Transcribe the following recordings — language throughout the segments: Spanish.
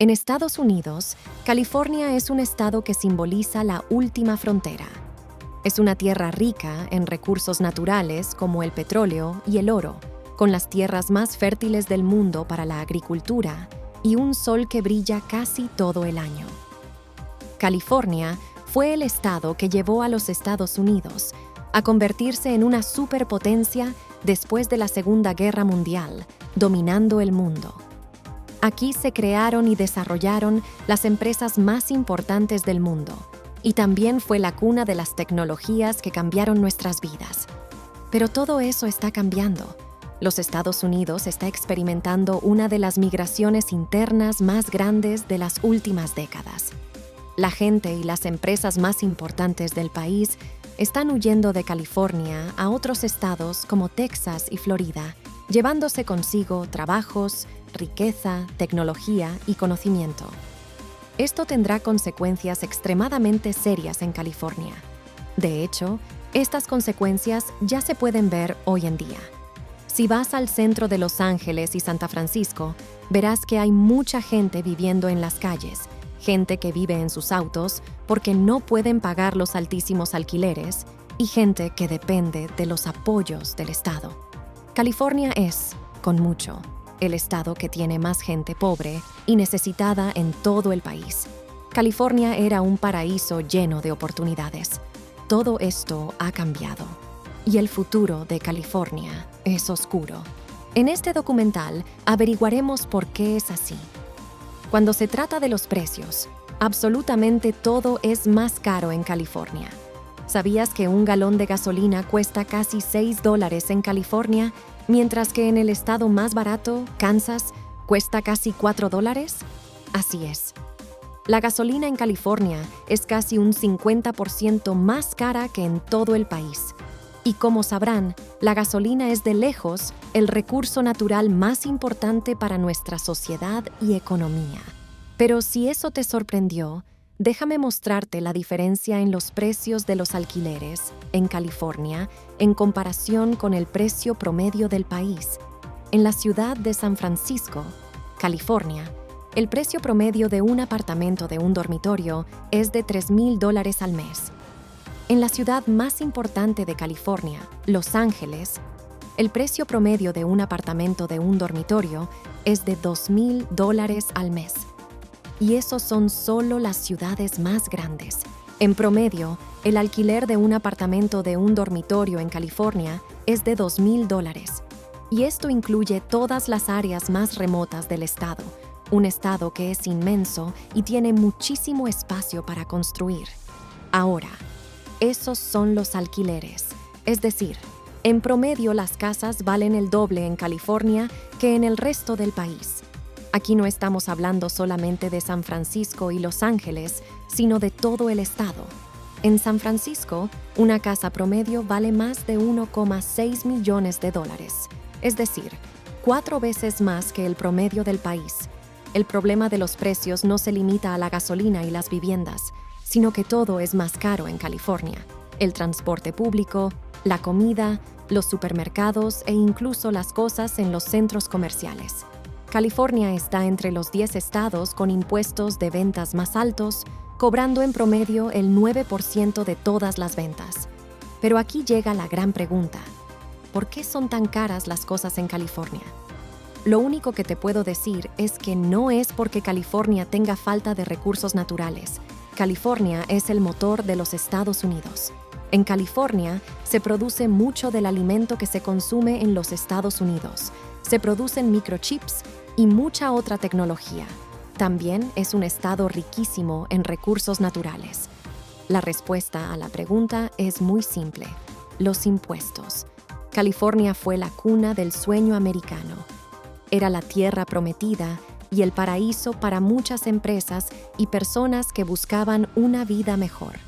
En Estados Unidos, California es un estado que simboliza la última frontera. Es una tierra rica en recursos naturales como el petróleo y el oro, con las tierras más fértiles del mundo para la agricultura y un sol que brilla casi todo el año. California fue el estado que llevó a los Estados Unidos a convertirse en una superpotencia después de la Segunda Guerra Mundial, dominando el mundo. Aquí se crearon y desarrollaron las empresas más importantes del mundo, y también fue la cuna de las tecnologías que cambiaron nuestras vidas. Pero todo eso está cambiando. Los Estados Unidos está experimentando una de las migraciones internas más grandes de las últimas décadas. La gente y las empresas más importantes del país están huyendo de California a otros estados como Texas y Florida, llevándose consigo trabajos, riqueza, tecnología y conocimiento. Esto tendrá consecuencias extremadamente serias en California. De hecho, estas consecuencias ya se pueden ver hoy en día. Si vas al centro de Los Ángeles y San Francisco, verás que hay mucha gente viviendo en las calles, gente que vive en sus autos porque no pueden pagar los altísimos alquileres y gente que depende de los apoyos del Estado. California es, con mucho, el estado que tiene más gente pobre y necesitada en todo el país. California era un paraíso lleno de oportunidades. Todo esto ha cambiado. Y el futuro de California es oscuro. En este documental averiguaremos por qué es así. Cuando se trata de los precios, absolutamente todo es más caro en California. ¿Sabías que un galón de gasolina cuesta casi $6 en California, mientras que en el estado más barato, Kansas, cuesta casi $4? Así es. La gasolina en California es casi un 50% más cara que en todo el país. Y como sabrán, la gasolina es de lejos el recurso natural más importante para nuestra sociedad y economía. Pero si eso te sorprendió, déjame mostrarte la diferencia en los precios de los alquileres en California en comparación con el precio promedio del país. En la ciudad de San Francisco, California, el precio promedio de un apartamento de un dormitorio es de $3,000 al mes. En la ciudad más importante de California, Los Ángeles, el precio promedio de un apartamento de un dormitorio es de $2,000 al mes. Y esos son solo las ciudades más grandes. En promedio, el alquiler de un apartamento de un dormitorio en California es de $2,000. Y esto incluye todas las áreas más remotas del estado, un estado que es inmenso y tiene muchísimo espacio para construir. Ahora, esos son los alquileres. Es decir, en promedio las casas valen el doble en California que en el resto del país. Aquí no estamos hablando solamente de San Francisco y Los Ángeles, sino de todo el estado. En San Francisco, una casa promedio vale más de $1,6 millones, es decir, 4 veces más que el promedio del país. El problema de los precios no se limita a la gasolina y las viviendas, sino que todo es más caro en California. El transporte público, la comida, los supermercados e incluso las cosas en los centros comerciales. California está entre los 10 estados con impuestos de ventas más altos, cobrando en promedio el 9% de todas las ventas. Pero aquí llega la gran pregunta: ¿por qué son tan caras las cosas en California? Lo único que te puedo decir es que no es porque California tenga falta de recursos naturales. California es el motor de los Estados Unidos. En California se produce mucho del alimento que se consume en los Estados Unidos. Se producen microchips y mucha otra tecnología. También es un estado riquísimo en recursos naturales. La respuesta a la pregunta es muy simple: los impuestos. California fue la cuna del sueño americano. Era la tierra prometida y el paraíso para muchas empresas y personas que buscaban una vida mejor.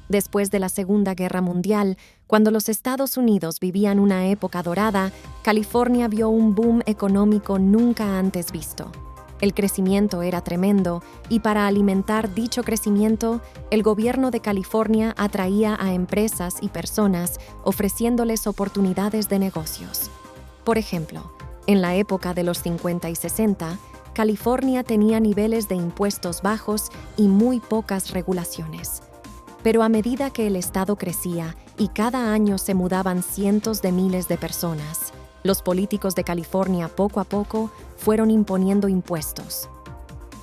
Después de la Segunda Guerra Mundial, cuando los Estados Unidos vivían una época dorada, California vio un boom económico nunca antes visto. El crecimiento era tremendo y para alimentar dicho crecimiento, el gobierno de California atraía a empresas y personas ofreciéndoles oportunidades de negocios. Por ejemplo, en la época de los 50 y 60, California tenía niveles de impuestos bajos y muy pocas regulaciones. Pero a medida que el estado crecía y cada año se mudaban cientos de miles de personas, los políticos de California poco a poco fueron imponiendo impuestos.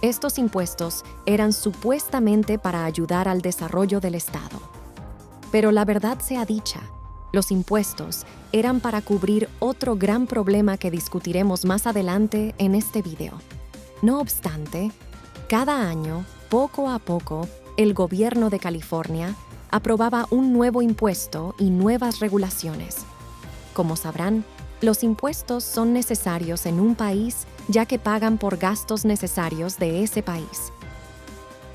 Estos impuestos eran supuestamente para ayudar al desarrollo del estado. Pero la verdad sea dicha, los impuestos eran para cubrir otro gran problema que discutiremos más adelante en este video. No obstante, cada año, poco a poco, el gobierno de California aprobaba un nuevo impuesto y nuevas regulaciones. Como sabrán, los impuestos son necesarios en un país ya que pagan por gastos necesarios de ese país.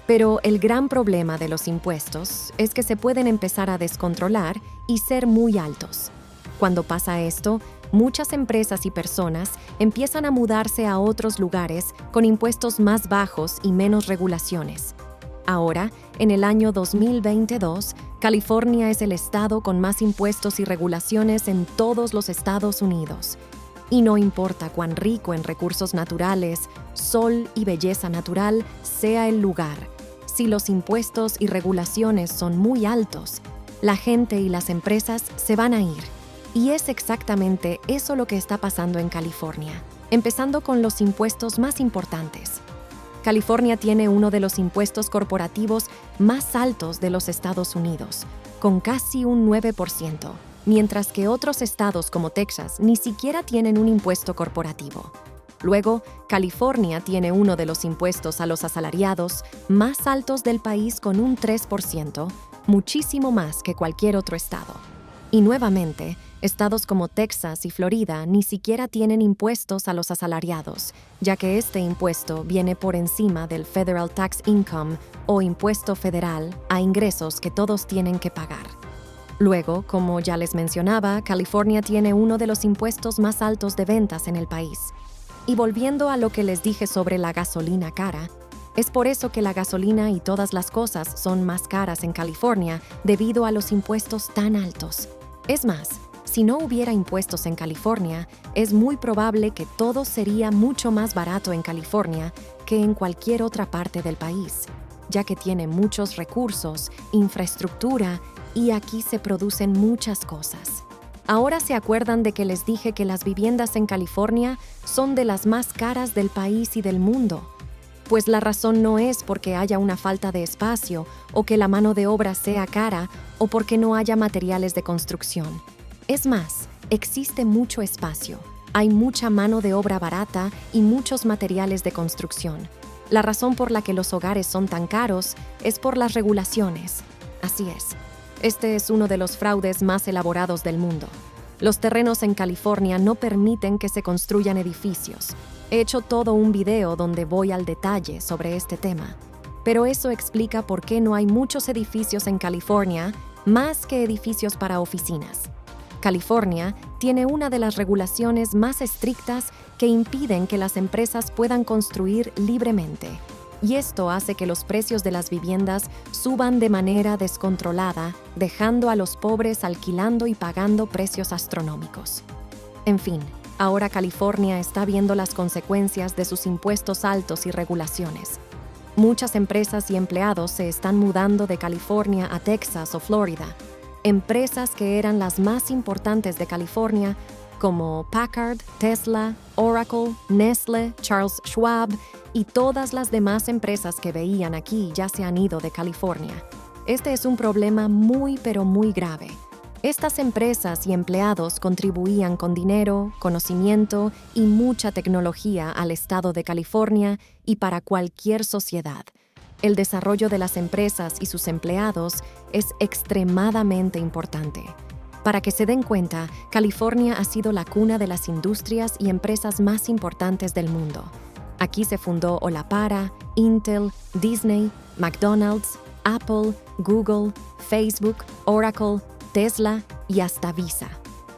Pero el gran problema de los impuestos es que se pueden empezar a descontrolar y ser muy altos. Cuando pasa esto, muchas empresas y personas empiezan a mudarse a otros lugares con impuestos más bajos y menos regulaciones. Ahora, en el año 2022, California es el estado con más impuestos y regulaciones en todos los Estados Unidos. Y no importa cuán rico en recursos naturales, sol y belleza natural sea el lugar, si los impuestos y regulaciones son muy altos, la gente y las empresas se van a ir. Y es exactamente eso lo que está pasando en California, empezando con los impuestos más importantes. California tiene uno de los impuestos corporativos más altos de los Estados Unidos, con casi un 9%, mientras que otros estados como Texas ni siquiera tienen un impuesto corporativo. Luego, California tiene uno de los impuestos a los asalariados más altos del país con un 3%, muchísimo más que cualquier otro estado. Y nuevamente, estados como Texas y Florida ni siquiera tienen impuestos a los asalariados, ya que este impuesto viene por encima del Federal Tax Income o impuesto federal a ingresos que todos tienen que pagar. Luego, como ya les mencionaba, California tiene uno de los impuestos más altos de ventas en el país. Y volviendo a lo que les dije sobre la gasolina cara, es por eso que la gasolina y todas las cosas son más caras en California debido a los impuestos tan altos. Es más, si no hubiera impuestos en California, es muy probable que todo sería mucho más barato en California que en cualquier otra parte del país, ya que tiene muchos recursos, infraestructura y aquí se producen muchas cosas. Ahora se acuerdan de que les dije que las viviendas en California son de las más caras del país y del mundo. Pues la razón no es porque haya una falta de espacio o que la mano de obra sea cara o porque no haya materiales de construcción. Es más, existe mucho espacio, hay mucha mano de obra barata y muchos materiales de construcción. La razón por la que los hogares son tan caros es por las regulaciones. Así es. Este es uno de los fraudes más elaborados del mundo. Los terrenos en California no permiten que se construyan edificios. He hecho todo un video donde voy al detalle sobre este tema. Pero eso explica por qué no hay muchos edificios en California, más que edificios para oficinas. California tiene una de las regulaciones más estrictas que impiden que las empresas puedan construir libremente. Y esto hace que los precios de las viviendas suban de manera descontrolada, dejando a los pobres alquilando y pagando precios astronómicos. En fin, ahora California está viendo las consecuencias de sus impuestos altos y regulaciones. Muchas empresas y empleados se están mudando de California a Texas o Florida. Empresas que eran las más importantes de California, como Packard, Tesla, Oracle, Nestlé, Charles Schwab y todas las demás empresas que veían aquí ya se han ido de California. Este es un problema muy pero muy grave. Estas empresas y empleados contribuían con dinero, conocimiento y mucha tecnología al estado de California y para cualquier sociedad. El desarrollo de las empresas y sus empleados es extremadamente importante. Para que se den cuenta, California ha sido la cuna de las industrias y empresas más importantes del mundo. Aquí se fundó Olapara, Intel, Disney, McDonald's, Apple, Google, Facebook, Oracle, Tesla y hasta Visa.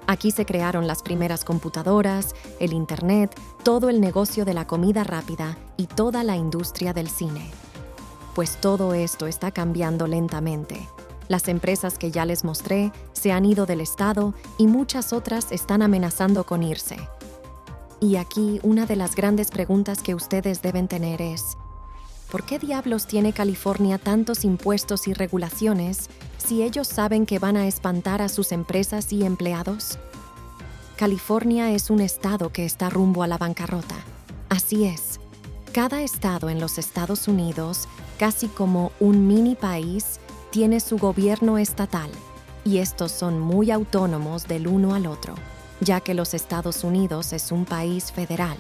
Aquí se crearon las primeras computadoras, el Internet, todo el negocio de la comida rápida y toda la industria del cine. Pues todo esto está cambiando lentamente. Las empresas que ya les mostré se han ido del estado y muchas otras están amenazando con irse. Y aquí una de las grandes preguntas que ustedes deben tener es: ¿por qué diablos tiene California tantos impuestos y regulaciones si ellos saben que van a espantar a sus empresas y empleados? California es un estado que está rumbo a la bancarrota. Así es. Cada estado en los Estados Unidos, casi como un mini país, tiene su gobierno estatal, y estos son muy autónomos del uno al otro, ya que los Estados Unidos es un país federal.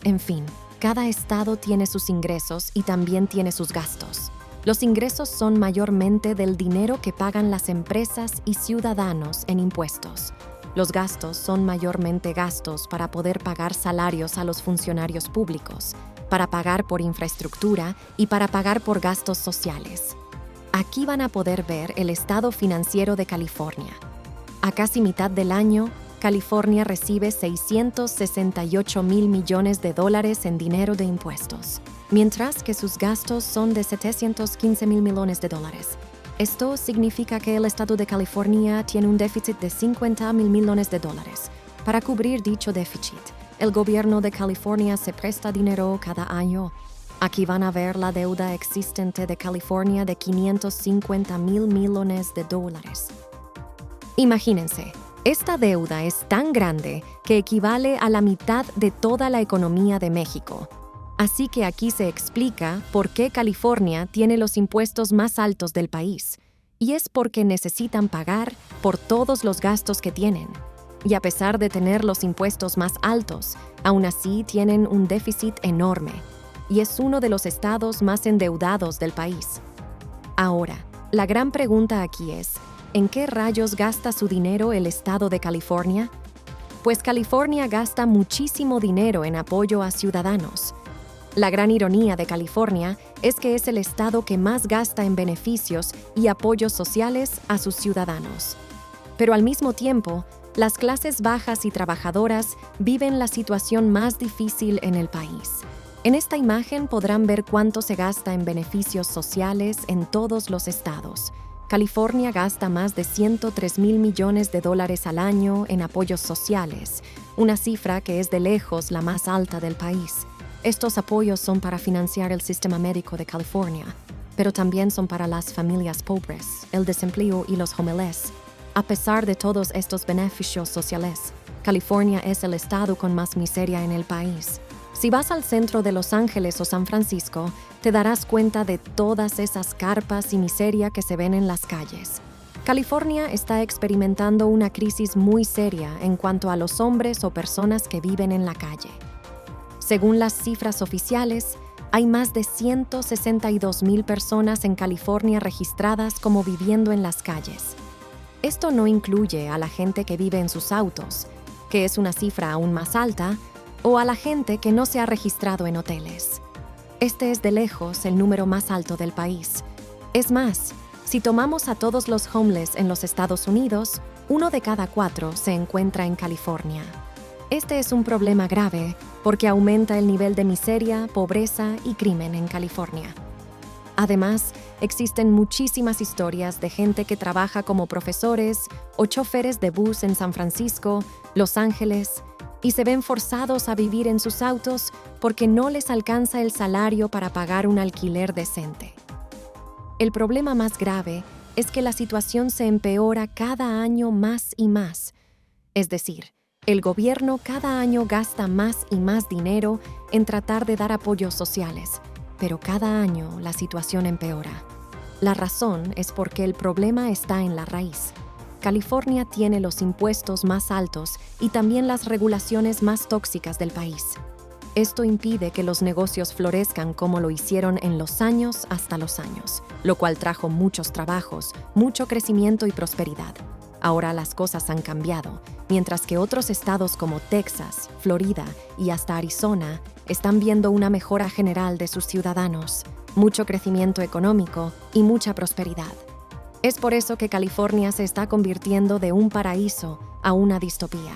En fin, cada estado tiene sus ingresos y también tiene sus gastos. Los ingresos son mayormente del dinero que pagan las empresas y ciudadanos en impuestos. Los gastos son mayormente gastos para poder pagar salarios a los funcionarios públicos, para pagar por infraestructura y para pagar por gastos sociales. Aquí van a poder ver el estado financiero de California. A casi mitad del año, California recibe $668 mil millones en dinero de impuestos, mientras que sus gastos son de $715 mil millones. Esto significa que el estado de California tiene un déficit de $50 mil millones. Para cubrir dicho déficit, el gobierno de California se presta dinero cada año. Aquí van a ver la deuda existente de California de $550 mil millones. Imagínense, esta deuda es tan grande que equivale a la mitad de toda la economía de México. Así que aquí se explica por qué California tiene los impuestos más altos del país. Y es porque necesitan pagar por todos los gastos que tienen. Y a pesar de tener los impuestos más altos, aún así tienen un déficit enorme. Y es uno de los estados más endeudados del país. Ahora, la gran pregunta aquí es: ¿en qué rayos gasta su dinero el estado de California? Pues California gasta muchísimo dinero en apoyo a ciudadanos. La gran ironía de California es que es el estado que más gasta en beneficios y apoyos sociales a sus ciudadanos. Pero al mismo tiempo, las clases bajas y trabajadoras viven la situación más difícil en el país. En esta imagen podrán ver cuánto se gasta en beneficios sociales en todos los estados. California gasta más de $103 mil millones al año en apoyos sociales, una cifra que es de lejos la más alta del país. Estos apoyos son para financiar el sistema médico de California, pero también son para las familias pobres, el desempleo y los homeless. A pesar de todos estos beneficios sociales, California es el estado con más miseria en el país. Si vas al centro de Los Ángeles o San Francisco, te darás cuenta de todas esas carpas y miseria que se ven en las calles. California está experimentando una crisis muy seria en cuanto a los hombres o personas que viven en la calle. Según las cifras oficiales, hay más de 162 mil personas en California registradas como viviendo en las calles. Esto no incluye a la gente que vive en sus autos, que es una cifra aún más alta, o a la gente que no se ha registrado en hoteles. Este es de lejos el número más alto del país. Es más, si tomamos a todos los homeless en los Estados Unidos, 1 de cada 4 se encuentra en California. Este es un problema grave porque aumenta el nivel de miseria, pobreza y crimen en California. Además, existen muchísimas historias de gente que trabaja como profesores o choferes de bus en San Francisco, Los Ángeles, y se ven forzados a vivir en sus autos porque no les alcanza el salario para pagar un alquiler decente. El problema más grave es que la situación se empeora cada año más y más. Es decir, el gobierno cada año gasta más y más dinero en tratar de dar apoyos sociales, pero cada año la situación empeora. La razón es porque el problema está en la raíz. California tiene los impuestos más altos y también las regulaciones más tóxicas del país. Esto impide que los negocios florezcan como lo hicieron en los años hasta los años, lo cual trajo muchos trabajos, mucho crecimiento y prosperidad. Ahora las cosas han cambiado, mientras que otros estados como Texas, Florida y hasta Arizona están viendo una mejora general de sus ciudadanos, mucho crecimiento económico y mucha prosperidad. Es por eso que California se está convirtiendo de un paraíso a una distopía.